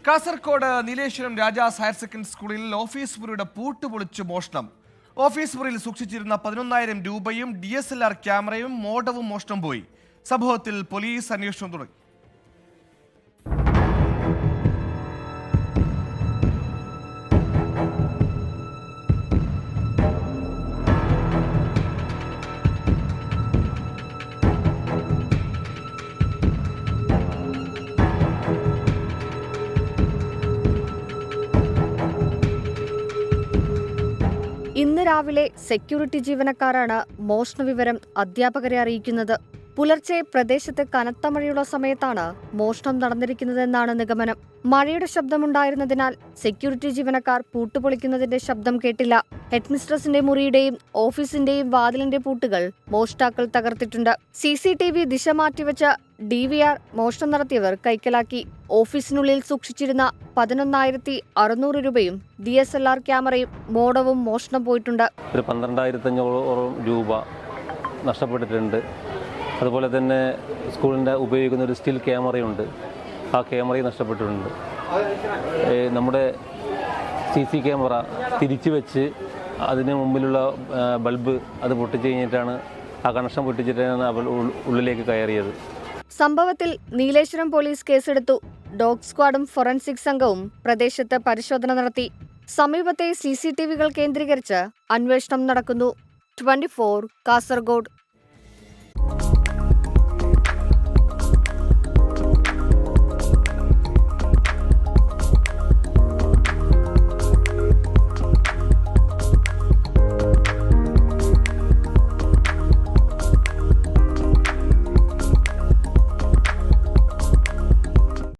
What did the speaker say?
Kasaragod Nileshwaram Rajas higher secondary സ്കൂളിൽ office മുറിയുടെ പൂട്ട് പൊളിച്ച് മോഷണം. ഓഫീസ് മുറിയിൽ സൂക്ഷിച്ചിരുന്ന 11,000 രൂപയും DSLR ക്യാമറയും മോഡവും മോഷണം പോയി. സംഭവത്തിൽ പോലീസ് അന്വേഷണം തുടങ്ങി. ഇന്ന് രാവിലെ സെക്യൂരിറ്റി ജീവനക്കാരാണ് മോഷണ വിവരം അധ്യാപകരെ അറിയിക്കുന്നത്. പുലർച്ചെ പ്രദേശത്ത് കനത്ത മഴയുള്ള സമയത്താണ് മോഷണം നടന്നിരിക്കുന്നതെന്നാണ് നിഗമനം. മഴയുടെ ശബ്ദമുണ്ടായിരുന്നതിനാൽ സെക്യൂരിറ്റി ജീവനക്കാർ പൂട്ടുപൊളിക്കുന്നതിന്റെ ശബ്ദം കേട്ടില്ല. ഹെഡ്മിസ്ട്രസിന്റെ മുറിയുടെയും ഓഫീസിന്റെയും വാതിലിന്റെ പൂട്ടുകൾ മോഷ്ടാക്കൾ തകർത്തിട്ടുണ്ട്. CCTV ദിശ മാറ്റിവെച്ച DVR മോഷണം നടത്തിയവർ കൈക്കലാക്കി. ഓഫീസിനുള്ളിൽ സൂക്ഷിച്ചിരുന്ന 11,600 രൂപയും DSLR ക്യാമറയും മോഡവും മോഷണം പോയിട്ടുണ്ട്. 12,500 രൂപ നഷ്ടപ്പെട്ടിട്ടുണ്ട്. അതുപോലെ തന്നെ സ്കൂളിൻ്റെ ഉപയോഗിക്കുന്ന ഒരു സ്റ്റിൽ ക്യാമറയുണ്ട്, ആ ക്യാമറയും നഷ്ടപ്പെട്ടിട്ടുണ്ട്. നമ്മുടെ CC ക്യാമറ തിരിച്ചു വെച്ച് അതിന് മുമ്പിലുള്ള ബൾബ് അത് പൊട്ടിച്ച് കഴിഞ്ഞിട്ടാണ്, ആ കണക്ഷൻ പൊട്ടിച്ചിട്ടാണ് അവൾ ഉള്ളിലേക്ക് കയറിയത്. സംഭവത്തിൽ നീലേശ്വരം പോലീസ് കേസെടുത്തു. ഡോഗ് സ്ക്വാഡും ഫോറൻസിക് സംഘവും പ്രദേശത്ത് പരിശോധന നടത്തി. സമീപത്തെ CCTVകൾ കേന്ദ്രീകരിച്ച് അന്വേഷണം നടക്കുന്നു. 24 കാസർഗോഡ്.